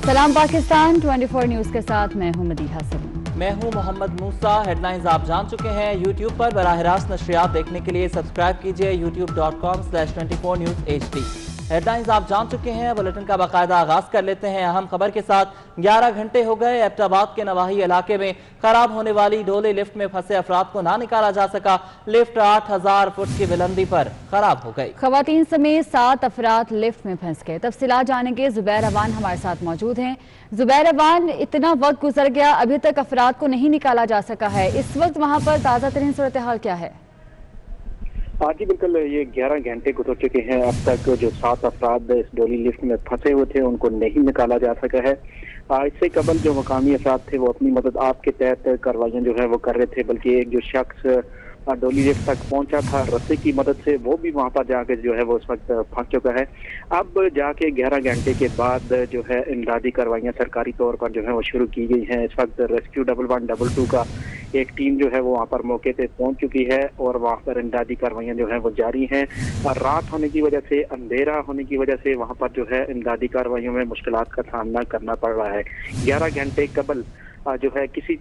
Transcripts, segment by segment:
सलाम पाकिस्तान 24 न्यूज़ के साथ मैं हूं मदीहा सलीम। मैं हूं मोहम्मद मूसा। हेडलाइंस आप जान चुके हैं। यूट्यूब पर बराह रास्त नशरियात देखने के लिए सब्सक्राइब कीजिए youtube.com/24 News HD। हेडलाइंस आप जान चुके हैं। बुलेटिन का बाकायदा आगाज कर लेते हैं अहम खबर के साथ। 11 घंटे हो गए एबटाबाद के नवाही इलाके में खराब होने वाली डोले लिफ्ट में फंसे अफराद को ना निकाला जा सका। लिफ्ट 8000 फुट की बुलंदी पर खराब हो गई। खवातीन समेत 7 अफराद लिफ्ट में फंस गए। तफसीलात जानेंगे। जुबैर अवान हमारे साथ मौजूद हैं। जुबैर अवान, इतना वक्त गुजर गया, अभी तक अफराद को नहीं निकाला जा सका है। इस वक्त वहाँ पर ताज़ा तरीन सूरत हाल क्या है? जी बिल्कुल, ये 11 घंटे गुजर चुके हैं। अब तक जो 7 अफराद इस डोली लिफ्ट में फंसे हुए थे उनको नहीं निकाला जा सका है। इससे कबल जो मकामी अफराद थे वो अपनी मदद आपके तहत कार्रवाइयाँ जो है वो कर रहे थे, बल्कि एक जो शख्स डोली लिफ्ट तक पहुंचा था रस्सी की मदद से, वो भी वहां पर जाके जो है वो इस वक्त फंस चुका है। अब जाके 11 घंटे के बाद जो है इमदादी कार्रवाइयाँ सरकारी तौर पर जो है वो शुरू की गई हैं। इस वक्त रेस्क्यू 1112 का एक टीम जो है वो वहाँ पर मौके पे पहुंच चुकी है और वहाँ पर इमदादी कार्रवाइयाँ जो है वो जारी हैं। और रात होने की वजह से, अंधेरा होने की वजह से वहाँ पर जो है इमदादी कार्रवाइयों में मुश्किलात का सामना करना पड़ रहा है। 11 घंटे कबल जो है किसी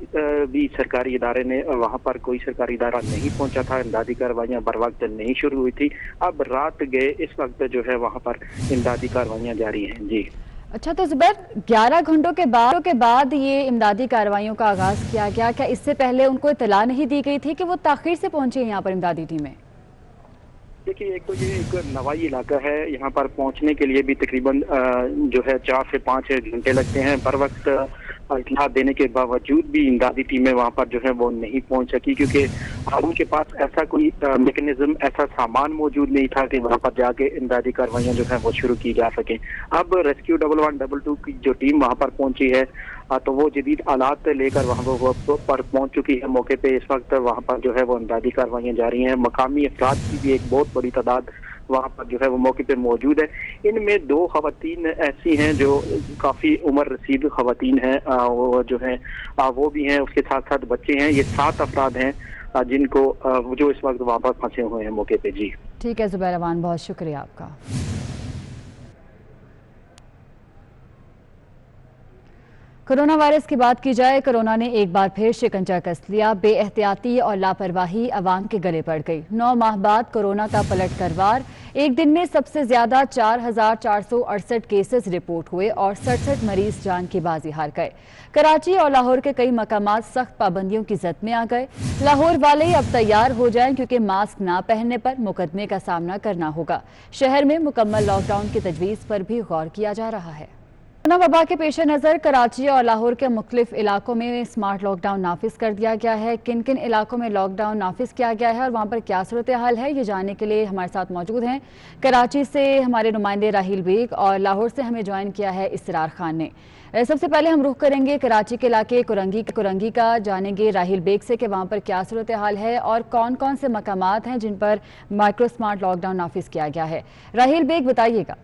भी सरकारी इदारे ने वहाँ पर कोई सरकारी इदारा नहीं पहुंचा था। इमदादी कार्रवाइयाँ बर वक्त नहीं शुरू हुई थी। अब रात गए, इस वक्त जो है वहाँ पर इमदादी कार्रवाइयाँ जारी हैं। जी अच्छा, तो जुबैर 11 घंटों के बाद ये इमदादी कार्रवाइयों का आगाज किया गया। क्या इससे पहले उनको इत्तला नहीं दी गई थी कि वो ताखीर से पहुंची है यहाँ पर इमदादी टीमें? देखिए, एक तो ये एक नवाई इलाका है, यहाँ पर पहुंचने के लिए भी तकरीबन जो है 4 से 5 घंटे लगते हैं। बर वक्त इत्तला देने के बावजूद भी इमदादी टीमें वहाँ पर जो है वो नहीं पहुंच सकी, क्योंकि उनके पास ऐसा कोई मैकेनिज्म, ऐसा सामान मौजूद नहीं था कि वहाँ पर जाके इमदादी कार्रवाइयाँ जो है वो शुरू की जा सकें। अब रेस्क्यू 1112 की जो टीम वहाँ पर पहुंची है तो वो जदीद आलात लेकर वहाँ पर पहुंच चुकी है मौके पे। इस वक्त वहाँ पर जो है वो इमदादी कार्रवाइयाँ जारी हैं। मकामी अफराद की भी एक बहुत बड़ी तादाद वहाँ पर जो है वो मौके पे मौजूद है। इनमें 2 खवातीन ऐसी हैं जो काफ़ी उम्र रसीद खवातीन हैं, वो जो हैं वो भी हैं, उसके साथ साथ बच्चे हैं। ये 7 अफराद हैं जिनको जो इस वक्त वहाँ पर फंसे हुए हैं मौके पे। जी ठीक है जुबैर अवान, बहुत शुक्रिया आपका। कोरोना वायरस की बात की जाए, कोरोना ने एक बार फिर शिकंजा कस लिया। बेएहतियाती और लापरवाही अवाम के गले पड़ गई। 9 माह बाद कोरोना का पलट कर वार। एक दिन में सबसे ज्यादा 4468 केसेस रिपोर्ट हुए और 67 मरीज जान की बाजी हार गए। कराची और लाहौर के कई मकामात सख्त पाबंदियों की जद में आ गए। लाहौर वाले अब तैयार हो जाएं, क्योंकि मास्क ना पहनने पर मुकदमे का सामना करना होगा। शहर में मुकम्मल लॉकडाउन की तजवीज़ पर भी गौर किया जा रहा है। कोरोना वबा के पेश नज़र कराची और लाहौर के मुख्तलिफ इलाकों में स्मार्ट लॉकडाउन नाफिज कर दिया गया है। किन किन इलाकों में लॉकडाउन नाफिज किया गया है और वहाँ पर क्या सूरत हाल है, ये जानने के लिए हमारे साथ मौजूद हैं कराची से हमारे नुमाइंदे राहिल बेग और लाहौर से हमें ज्वाइन किया है इसरार खान ने। सबसे पहले हम रुख करेंगे कराची के इलाके कुरंगी का, जानेंगे राहिल बेग से कि वहाँ पर क्या सूरत हाल है और कौन कौन से मकामात हैं जिन पर माइक्रो स्मार्ट लॉकडाउन नाफिज किया गया है। राहिल बेग, बताइएगा।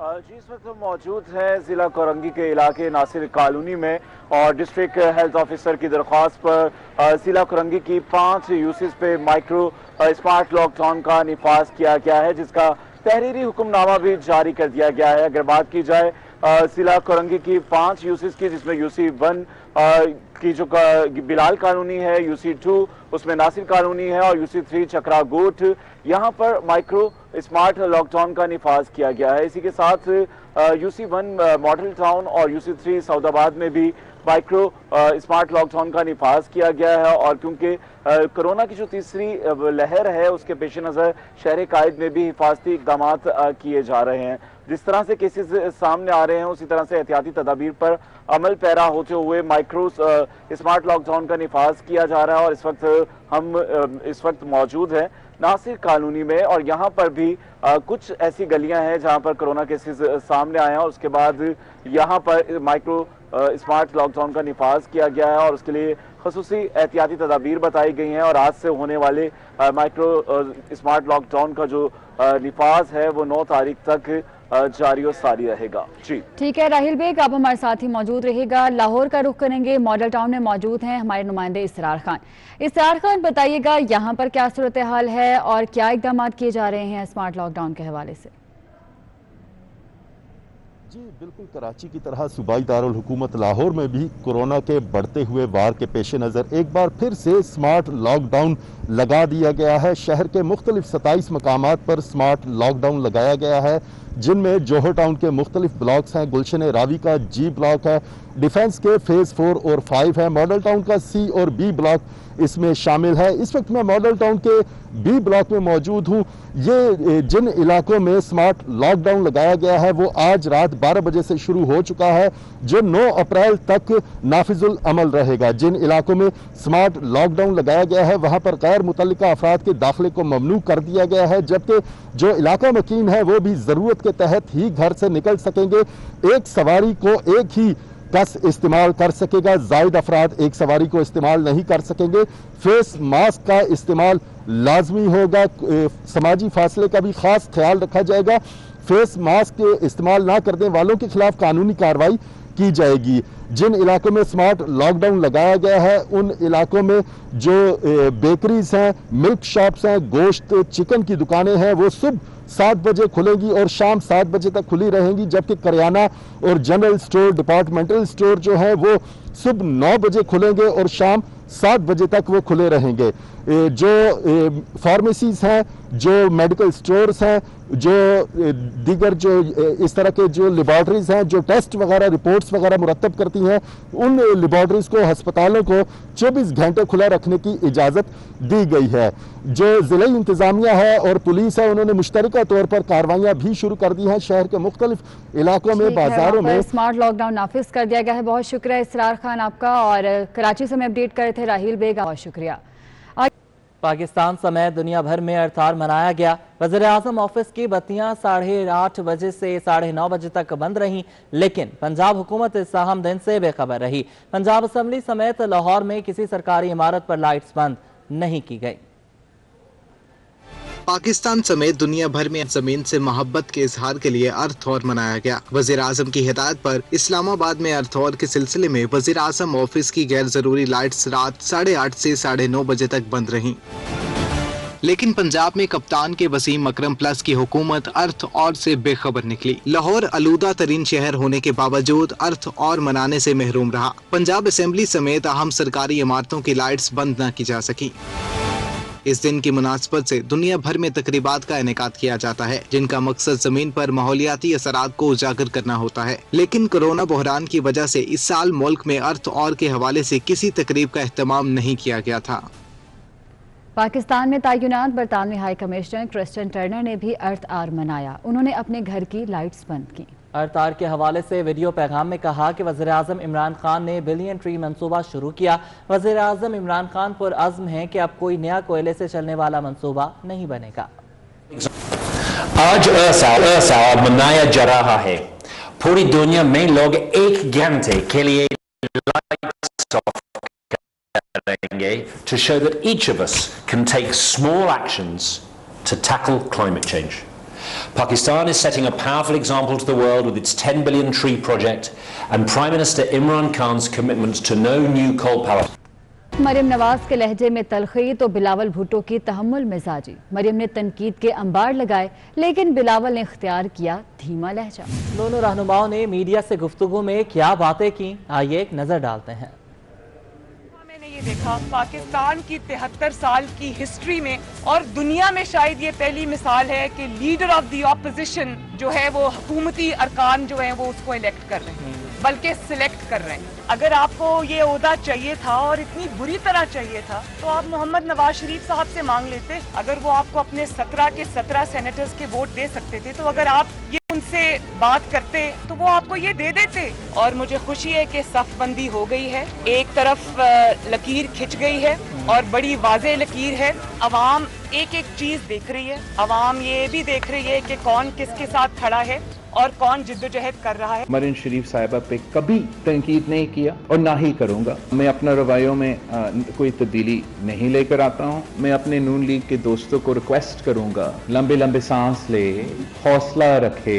जी, इस वक्त मौजूद है जिला कोरंगी के इलाके नासिर कॉलोनी में और डिस्ट्रिक्ट हेल्थ ऑफिसर की दरख्वास्त पर जिला कोरंगी की 5 यूसीज पे माइक्रो स्मार्ट लॉकडाउन का निफाज किया गया है, जिसका तहरीरी हुक्मनामा भी जारी कर दिया गया है। अगर बात की जाए जिला कोरंगी की 5 यूसीज की, जिसमें यूसी 1 की जो बिलाल कॉलोनी है, यूसी 2 उसमें नासिर कॉलोनी है और यूसी 3 चक्रा गोट, यहाँ पर माइक्रो स्मार्ट लॉकडाउन का निफाज किया गया है। इसी के साथ यूसी 1 मॉडल टाउन और यूसी 3 सऊदाबाद में भी माइक्रो स्मार्ट लॉकडाउन का निफाज किया गया है। और क्योंकि कोरोना की जो तीसरी लहर है उसके पेश नज़र शहर कायद में भी हिफाजती इकदाम किए जा रहे हैं। जिस तरह से केसेस सामने आ रहे हैं उसी तरह से एहतियाती तदाबीर पर अमल पैरा होते हुए माइक्रो स्मार्ट लॉकडाउन का निफाज किया जा रहा है। और हम इस वक्त मौजूद हैं नासिर कॉलोनी में और यहाँ पर भी कुछ ऐसी गलियां हैं जहाँ पर कोरोना केसेस सामने आए हैं और उसके बाद यहाँ पर माइक्रो स्मार्ट लॉकडाउन का निफाज किया गया है और उसके लिए खसूसी एहतियाती तदाबीर बताई गई हैं। और आज से होने वाले माइक्रो स्मार्ट लॉकडाउन का जो निफाज है वो 9 तारीख तक जारी और सारी रहेगा। जी ठीक है राहिल बेग, आप हमारे साथ ही मौजूद रहेगा। लाहौर का रुख करेंगे, मॉडल टाउन में मौजूद हैं हमारे नुमाइंदे इसरार खान। इसरार खान, बताइएगा यहाँ पर क्या सूरत हाल है और क्या इकदाम किए जा रहे हैं स्मार्ट लॉकडाउन के हवाले से? जी बिल्कुल, कराची की तरह सूबाई दारुल हुकूमत लाहौर में भी कोरोना के बढ़ते हुए वार के पेश नज़र एक बार फिर से स्मार्ट लॉकडाउन लगा दिया गया है। शहर के मुख्तलिफ 27 मकामात पर स्मार्ट लॉकडाउन लगाया गया है, जिनमें जोहर टाउन के मुख्तलिफ ब्लॉक्स हैं। गुलशन रावी का जी ब्लॉक है, डिफेंस के फेज़ 4 और 5 है, मॉडल टाउन का सी और बी ब्लॉक इसमें शामिल है। इस वक्त मैं मॉडल टाउन के बी ब्लॉक में मौजूद हूँ। ये जिन इलाकों में स्मार्ट लॉकडाउन लगाया गया है वो आज रात 12 बजे से शुरू हो चुका है, जो 9 अप्रैल तक नाफिजुल अमल रहेगा। जिन इलाकों में स्मार्ट लॉकडाउन लगाया गया है वहाँ पर गैर मुतल्लिका अफराद के दाखिले को ममनू कर दिया गया है, जबकि जो इलाका मकीन है वो भी ज़रूरत के तहत ही घर से निकल सकेंगे। एक सवारी को एक ही कस इस्तेमाल कर सकेगा, जायद अफराद एक सवारी को इस्तेमाल नहीं कर सकेंगे। फेस मास्क का इस्तेमाल लाजमी होगा, समाजी फासले का भी खास ख्याल रखा जाएगा। फेस मास्क के इस्तेमाल ना करने वालों के खिलाफ कानूनी कार्रवाई की जाएगी। जिन इलाकों में स्मार्ट लॉकडाउन लगाया गया है उन इलाकों में जो बेकरीज हैं, मिल्क शॉप्स हैं, गोश्त चिकन की दुकानें हैं वो सुबह 7 बजे खुलेंगी और शाम 7 बजे तक खुली रहेंगी, जबकि करियाना और जनरल स्टोर, डिपार्टमेंटल स्टोर जो है वो सुबह 9 बजे खुलेंगे और शाम 7 बजे तक वो खुले रहेंगे। जो फार्मेसीज हैं, जो मेडिकल स्टोर्स हैं, जो दीगर जो इस तरह के जो लेबॉर्ट्रीज हैं जो टेस्ट वगैरह रिपोर्ट्स वगैरह मुरतब करती हैं, उन लेबॉर्ट्रीज को, अस्पतालों को 24 घंटे खुला रखने की इजाज़त दी गई है। जो ज़िला इंतज़ामिया है और पुलिस है उन्होंने मुश्तरका तौर पर कार्रवाइयाँ भी शुरू कर दी हैं। शहर के मुख्तलिफ इलाकों में, बाजारों में स्मार्ट लॉकडाउन नाफिज कर दिया गया है। बहुत शुक्रिया इसरार खान आपका, और कराची से में अपडेट कर रहे थे राहिल बेग, बहुत शुक्रिया। पाकिस्तान समेत दुनिया भर में इफ्तार मनाया गया। वज़ीर-ए-आज़म ऑफिस की बत्तियां 8:30 बजे से 9:30 बजे तक बंद रहीं, लेकिन पंजाब हुकूमत इस अहम दिन से बेखबर रही। पंजाब असम्बली समेत लाहौर में किसी सरकारी इमारत पर लाइट्स बंद नहीं की गई। पाकिस्तान समेत दुनिया भर में जमीन से मोहब्बत के इजहार के लिए अर्थ-ऑर मनाया गया। वज़ीर आज़म की हिदायत पर इस्लामाबाद में अर्थ-ऑर के सिलसिले में वज़ीर आज़म ऑफिस की गैर जरूरी लाइट्स रात 8:30 से 9:30 बजे तक बंद रहीं। लेकिन पंजाब में कप्तान के वसीम अकरम प्लस की हुकूमत अर्थ और से बेखबर निकली। लाहौर आलूदा तरीन शहर होने के बावजूद अर्थ और मनाने से महरूम रहा। पंजाब असेंबली समेत अहम सरकारी इमारतों की लाइट्स बंद न की जा सकी। इस दिन की मुनासबत से दुनिया भर में तकरीबात का इनेकाद किया जाता है, जिनका मकसद जमीन पर माहौलियाती असरात को उजागर करना होता है। लेकिन कोरोना बहरान की वजह से इस साल मुल्क में अर्थ और के हवाले से किसी तकरीब का एहतमाम नहीं किया गया था। पाकिस्तान में तैनात बरतानवी हाई कमिश्नर क्रिस्टियन टर्नर ने भी अर्थ आर मनाया। उन्होंने अपने घर की लाइट्स बंद की। अर्थ आर के हवाले से वीडियो पैगाम में कहा कि वज़ीर आज़म इमरान खान ने बिलियन ट्री मंसूबा शुरू किया। वज़ीर आज़म इमरान खान पर अज़्म है कि अब कोई नया कोयले से चलने वाला मंसूबा नहीं बनेगा। आज अर्थ आवर मनाया जा रहा है। पूरी दुनिया में लोग 1 घंटे के लिए लाइट्स ऑफ करेंगे to show that each of us can take small actions to tackle climate change. Pakistan is setting a powerful example to the world with its 10 billion tree project and Prime Minister Imran Khan's commitment to no new coal power. Maryam Nawaz के लहजे में तलखी तो बिलावल भुट्टो की तहम्मुल मिजाजी। मरियम ने तनकीद के अंबार लगाए, लेकिन बिलावल ने इख्तियार किया धीमा लहजा। दोनों रहनुमाओं ने मीडिया से गुफ्तगू में क्या बातें की, आइए एक नजर डालते हैं। ये देखा पाकिस्तान की 73 साल की हिस्ट्री में और दुनिया में शायद ये पहली मिसाल है कि लीडर ऑफ द ऑपोजिशन जो है वो हुकूमती अरकान जो है वो उसको इलेक्ट कर रहे हैं, बल्कि सिलेक्ट कर रहे हैं। अगर आपको ये ओहदा चाहिए था और इतनी बुरी तरह चाहिए था तो आप मोहम्मद नवाज शरीफ साहब से मांग लेते। अगर वो आपको अपने 17 के 17 सेनेटर्स के वोट दे सकते थे तो अगर आप ये उनसे बात करते तो वो आपको ये दे देते। और मुझे खुशी है कि सफबंदी हो गई है, एक तरफ लकीर खिंच गई है और बड़ी वाज़ेह लकीर है। अवाम एक एक चीज देख रही है, अवाम ये भी देख रही है कि कौन किसके साथ खड़ा है। اور کون جدوجہد کر رہا ہے۔ مریم شریف صاحبہ پہ کبھی تنقید نہیں کیا اور نہ ہی کروں گا۔ میں اپنا رویوں میں کوئی تبدیلی نہیں لے کر آتا ہوں۔ میں اپنے نون لیگ کے دوستوں کو ریکویسٹ کروں گا لمبے لمبے سانس لے، حوصلہ رکھے۔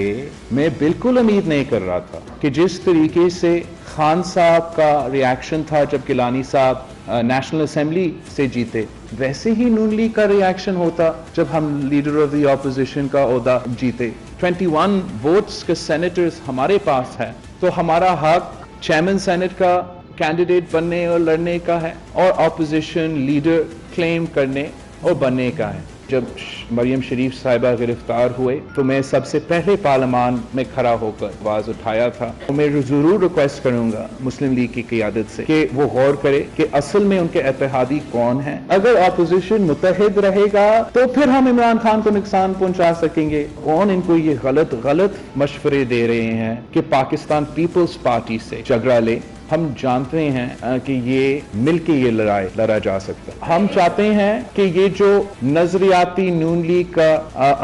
میں بالکل امید نہیں کر رہا تھا کہ جس طریقے سے خان صاحب کا ریاکشن تھا جب گیلانی صاحب نیشنل اسمبلی سے جیتے، ویسے ہی نون لیگ کا ریاکشن ہوتا جب ہم لیڈر آف دی اپوزیشن کا عہدہ جیتے۔ 21 ووٹس کے سینیٹرز ہمارے پاس ہے تو ہمارا حق چیئرمین سینٹ کا کینڈیڈیٹ بننے اور لڑنے کا ہے اور اپوزیشن لیڈر کلیم کرنے اور بننے کا ہے۔ جب مریم شریف صاحبہ گرفتار ہوئے تو میں سب سے پہلے پارلیمان میں کھڑا ہو کر آواز اٹھایا تھا۔ میں ضرور ریکویسٹ کروں گا مسلم لیگ کی قیادت سے کہ وہ غور کرے کہ اصل میں ان کے اتحادی کون ہیں۔ اگر اپوزیشن متحد رہے گا تو پھر ہم عمران خان کو نقصان پہنچا سکیں گے۔ کون ان کو یہ غلط مشورے دے رہے ہیں کہ پاکستان پیپلز پارٹی سے جھگڑا لے؟ ہم جانتے ہیں کہ یہ مل کے یہ لڑائی لڑا جا سکتا ہے۔ ہم چاہتے ہیں کہ یہ جو نظریاتی نون لیگ کا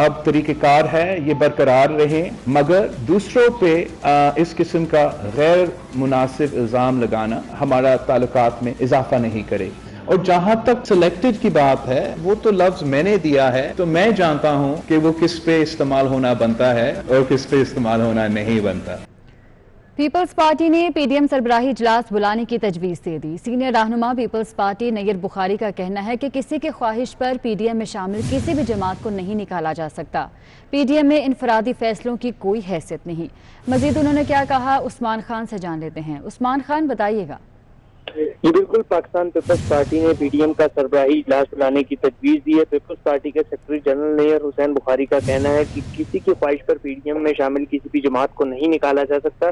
اب طریقہ کار ہے یہ برقرار رہے، مگر دوسروں پہ اس قسم کا غیر مناسب الزام لگانا ہمارا تعلقات میں اضافہ نہیں کرے۔ اور جہاں تک سلیکٹڈ کی بات ہے، وہ تو لفظ میں نے دیا ہے تو میں جانتا ہوں کہ وہ کس پہ استعمال ہونا بنتا ہے اور کس پہ استعمال ہونا نہیں بنتا۔ پیپلز پارٹی نے پی ڈی ایم سربراہی اجلاس بلانے کی تجویز دے دی۔ سینئر رہنما پیپلز پارٹی نیر بخاری کا کہنا ہے کہ کسی کی خواہش پر پی ڈی ایم میں شامل کسی بھی جماعت کو نہیں نکالا جا سکتا۔ پی ڈی ایم میں انفرادی فیصلوں کی کوئی حیثیت نہیں۔ مزید انہوں نے کیا کہا، عثمان خان سے جان لیتے ہیں۔ عثمان خان بتائیے گا۔ یہ بالکل پاکستان پیپلز پارٹی نے پی ڈی ایم کا سربراہی اجلاس بلانے کی تجویز دی ہے۔ پیپلز پارٹی کے سیکرٹری جنرل نیر حسین بخاری کا کہنا ہے کہ کسی کی خواہش پر پی ڈی ایم میں شامل کسی بھی جماعت کو نہیں نکالا جا سکتا۔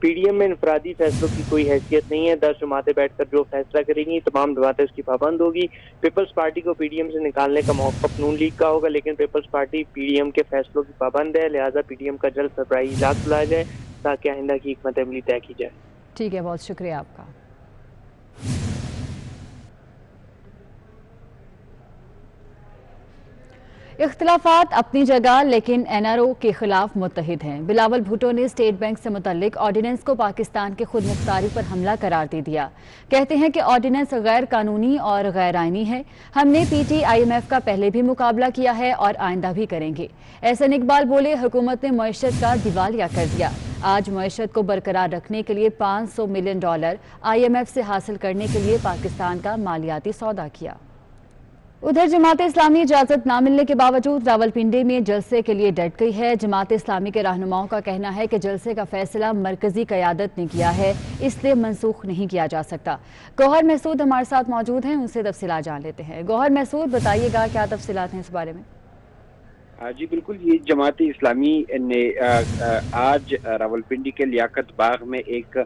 پی ڈی ایم میں انفرادی فیصلوں کی کوئی حیثیت نہیں ہے۔ 10 جماعتیں بیٹھ کر جو فیصلہ کریں گی تمام جماعتیں اس کی پابند ہوگی۔ پیپلز پارٹی کو پی ڈی ایم سے نکالنے کا موقف نون لیگ کا ہوگا، لیکن Peoples Party PDM کے فیصلوں کی پابند ہے، لہٰذا پی ڈی ایم کا جلد سربراہی اجلاس بلایا جائے تاکہ آئندہ کی حکمت عملی طے کی جائے۔ ٹھیک ہے، بہت شکریہ آپ کا۔ اختلافات اپنی جگہ لیکن این آر او کے خلاف متحد ہیں۔ بلاول بھٹو نے اسٹیٹ بینک سے متعلق آرڈیننس کو پاکستان کے خود مختاری پر حملہ قرار دے دیا۔ کہتے ہیں کہ آرڈیننس غیر قانونی اور غیر آئینی ہے۔ ہم نے P T IMF کا پہلے بھی مقابلہ کیا ہے اور آئندہ بھی کریں گے۔ احسن اقبال بولے، حکومت نے معیشت کا دیوالیہ کر دیا۔ آج معیشت کو برقرار رکھنے کے لیے $500 ملین آئی ایم ایف سے حاصل کرنے کے لیے پاکستان کا مالیاتی سودا کیا۔ ادھر جماعت اسلامی اجازت نہ ملنے کے باوجود راولپنڈی میں جلسے کے لیے ڈٹ گئی ہے۔ جماعت اسلامی کے رہنماؤں کا کہنا ہے کہ جلسے کا فیصلہ مرکزی قیادت نے کیا ہے، اس لیے منسوخ نہیں کیا جا سکتا۔ گوہر محسود ہمارے ساتھ موجود ہیں، ان سے تفصیلات جان لیتے ہیں۔ گوہر محسود، بتائیے گا کیا تفصیلات ہیں اس بارے میں؟ جی بالکل، یہ جماعت اسلامی نے آج راولپنڈی کے لیاقت باغ میں ایک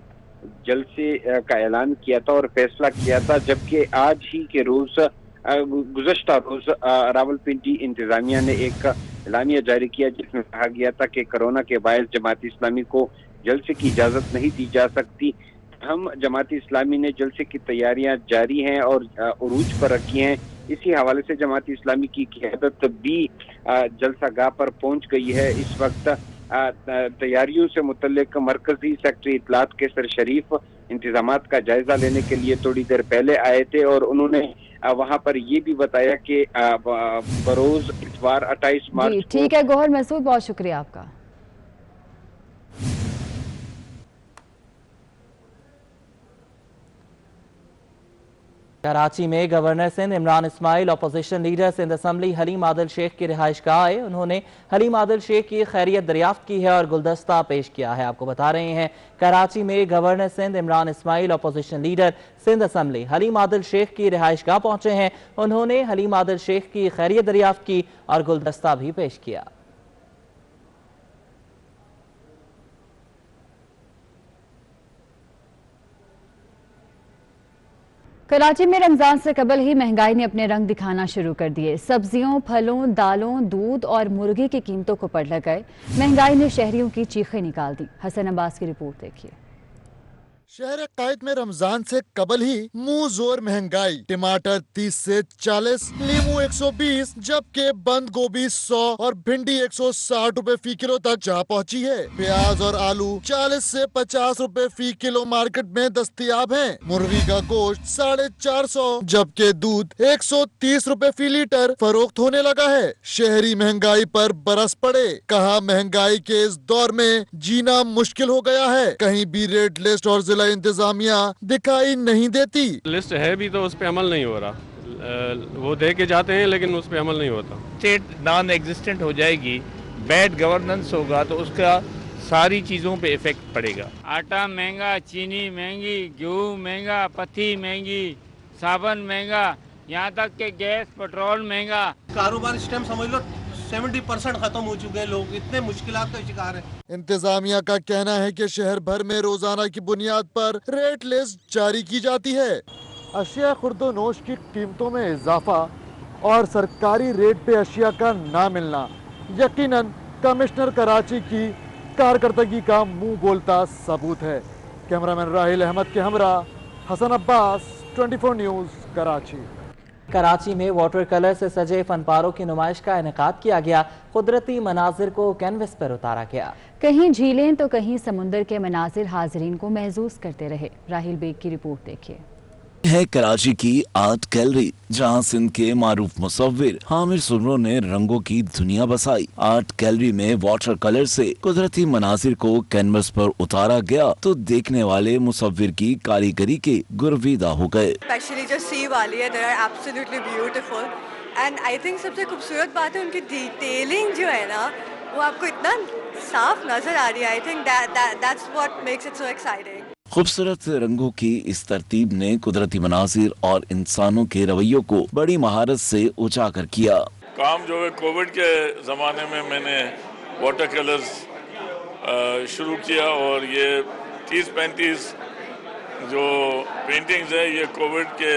جلسے کا اعلان کیا تھا اور فیصلہ کیا تھا، جبکہ آج ہی کے روز گزشتہ روز راولپنڈی انتظامیہ نے ایک اعلامیہ جاری کیا جس میں کہا گیا تھا کہ کرونا کے باعث جماعت اسلامی کو جلسے کی اجازت نہیں دی جا سکتی۔ ہم جماعت اسلامی نے جلسے کی تیاریاں جاری ہیں اور عروج پر رکھی ہیں۔ اسی حوالے سے جماعت اسلامی کی قیادت بھی جلسہ گاہ پر پہنچ گئی ہے۔ اس وقت تیاریوں سے متعلق مرکزی سیکرٹری اطلاعات کیسر شریف انتظامات کا جائزہ لینے کے لیے تھوڑی دیر پہلے آئے تھے اور انہوں نے وہاں پر یہ بھی بتایا کہ بروز اتوار 28 مارچ ٹھیک ہے گوہر محسود، بہت شکریہ آپ کا۔ کراچی میں گورنر سندھ عمران اسماعیل opposition leader Sindh assembly Haleem Adil Sheikh کی رہائش گاہ آئے۔ انہوں نے حلیم عادل شیخ کی خیریت دریافت کی ہے اور گلدستہ پیش کیا ہے۔ آپ کو بتا رہے ہیں کراچی میں گورنر سندھ عمران اسماعیل opposition leader Sindh assembly Haleem Adil Sheikh کی رہائش گاہ پہنچے ہیں۔ انہوں نے حلیم عادل شیخ کی خیریت دریافت کی اور گلدستہ بھی پیش کیا۔ کراچی میں رمضان سے قبل ہی مہنگائی نے اپنے رنگ دکھانا شروع کر دیے۔ سبزیوں، پھلوں، دالوں، دودھ اور مرغی کی قیمتوں کو پڑ لگ گئے۔ مہنگائی نے شہریوں کی چیخیں نکال دی۔ حسن عباس کی رپورٹ دیکھیے۔ शहर कायद में रमजान से कबल ही मुंह जोर महंगाई, टमाटर 30 से 40, नींबू 120, जबकि बंद गोभी 100 और भिंडी 160 रुपए फी किलो तक जा पहुंची है। प्याज और आलू 40 से 50 रुपए फी किलो मार्केट में दस्तयाब हैं। मुर्गी का गोश्त 450, जबकि दूध 130 रुपए फी लीटर फरोख्त होने लगा है। शहरी महंगाई पर बरस पड़े, कहा महंगाई के इस दौर में जीना मुश्किल हो गया है। कहीं भी रेट लिस्ट और जिला इंतजामिया दिखाई नहीं देती। लिस्ट है भी तो उस पे अमल नहीं हो रहा, वो दे के जाते हैं लेकिन उस पे अमल नहीं होता। स्टेट नॉन एग्जिस्टेंट हो जाएगी, बैड गवर्नेंस होगा तो उसका सारी चीज़ों पे इफेक्ट पड़ेगा। आटा महंगा, चीनी महंगी, गेहूँ महंगा, पत्ती महंगी, साबुन महंगा, यहाँ तक के गैस पेट्रोल महंगा। कारोबार इस टाइम समझ लो 70% खत्म हो चुके हैं, लोग इतने मुश्किलात का शिकार है। इंतजामिया का कहना है कि शहर भर में रोजाना की बुनियाद पर रेट लिस्ट जारी की जाती है। अशिया खुर्दोनोश की कीमतों में इजाफा और सरकारी रेट पे अशिया का ना मिलना यकीनन कमिश्नर कराची की कारकर्दगी का मुंह बोलता सबूत है। कैमरामैन राहिल अहमद के हमरा हसन अब्बास, 24 न्यूज़, कराची। कराची में वाटर कलर से सजे फनपारों की नुमाइश का इनेकाद किया गया। कुदरती मनाजिर को कैनवस पर उतारा गया। कहीं झीलें तो कहीं समुंदर के मनाजिर हाजरीन को महसूस करते रहे। राहिल बेग की रिपोर्ट देखिए। है कराची की आर्ट गैलरी, जहां सिंध के मारूफ मुसव्विर हामिर सुमरो ने रंगों की दुनिया बसाई। आर्ट गैलरी में वाटर कलर से कुदरती मनाजिर को कैनवस पर उतारा गया तो देखने वाले मुसव्विर की कारीगरी के गुरविदा हो गए। स्पेशली जो सी वाली है, they are absolutely beautiful and I think सबसे खूबसूरत बात है उनकी डिटेलिंग जो है ना, वो आपको इतना साफ नजर आ रही है। I think that's what makes it so exciting. खूबसूरत रंगों की इस तरतीब ने कुदरती मनाजिर और इंसानों के रवैयों को बड़ी महारत से उजागर किया। काम जो है कोविड के ज़माने में मैंने वाटर कलर्स शुरू किया और ये 30-35 जो पेंटिंग्स है ये कोविड के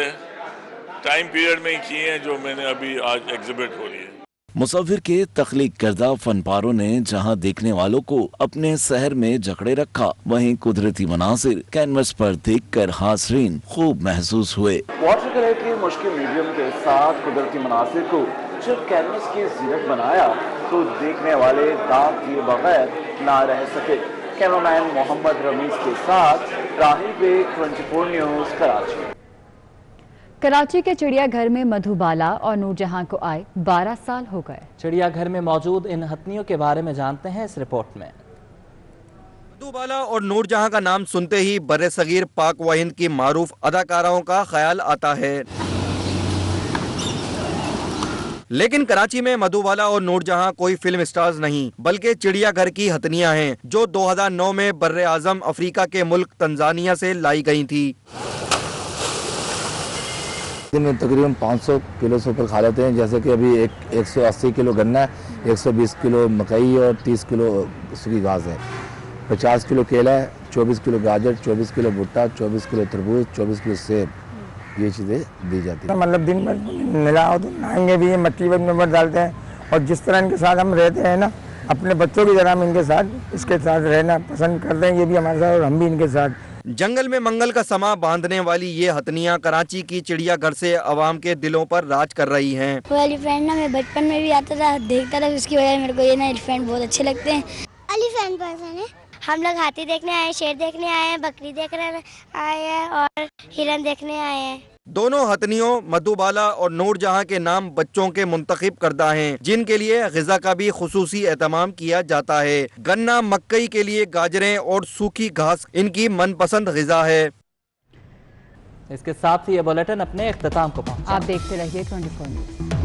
टाइम पीरियड में ही की हैं, जो मैंने अभी आज एग्जिबिट हो रही है। मुसव्विर के तख्लीक करदा फनपारों ने जहां देखने वालों को अपने शहर में जकड़े रखा, वहीं कुदरती मनासिर कैनवस पर देखकर हाज़रीन खूब महसूस हुए। वाटर कलर के मुश्किल मीडियम के साथ कुदरती मनासिर को जब कैनवस की जीनत बनाया तो देखने वाले दाग दिए बगैर ना रह सके। कैमरामैन मोहम्मद रमीज के साथ राहिल बेग, 24 न्यूज़, कराची। कराची के चिड़ियाघर में मधुबाला और नूरजहां को आए 12 साल हो गए। चिड़ियाघर में मौजूद इन हथनियों के बारे में जानते हैं इस रिपोर्ट में। मधुबाला और नूरजहां का नाम सुनते ही बर्रे सगीर पाक व हिंद की मारूफ अदाकाराओं का ख्याल आता है, लेकिन कराची में मधुबाला और नूरजहां कोई फिल्म स्टार्स नहीं बल्कि चिड़ियाघर की हथनियां हैं जो 2009 में बर्रे आजम अफ्रीका के मुल्क तंजानिया से लाई गई थी। दिन में तकरीबन 500 किलो से ऊपर खा लेते हैं, जैसे कि अभी 180 किलो गन्ना है, 120 किलो मकई और 30 किलो सूखी घास है, 50 किलो केला है, 24 किलो गाजर, 24 किलो भुट्टा, 24 किलो तरबूज, 24 किलो सेब, ये चीज़ें दी जाती हैं। मतलब दिन भर मिलाओ तो नहाएंगे भी, मट्टी में डालते हैं और जिस तरह इनके साथ हम रहते हैं ना, अपने बच्चों की तरह हम इनके साथ इसके साथ रहना पसंद करते हैं, ये भी हमारे साथ और हम भी इनके साथ। जंगल में मंगल का समा बांधने वाली ये हथनियां कराची की चिड़ियाघर से अवाम के दिलों पर राज कर रही हैं। वो एलिफेंट ना मैं बचपन में भी आता था, देखता था, उसकी वजह से मेरे को ये ना एलिफेंट बहुत अच्छे लगते हैं। एलिफेंट पर्सन है। हम लोग हाथी देखने आए, शेर देखने आए हैं, बकरी देखने आए हैं और हिरन देखने आए हैं। दोनों हथनियों मधुबाला और नूरजहां के नाम बच्चों के मुंतखब करदा हैं, जिनके लिए ग़िज़ा का भी खुसूसी एहतमाम किया जाता है। गन्ना, मकई के लिए गाजरें और सूखी घास इनकी मनपसंद ग़िज़ा है। इसके साथ ही ये बुलेटिन अपने इख्तिताम को पहुंचा। आप देखते रहिए 24 न्यूज़।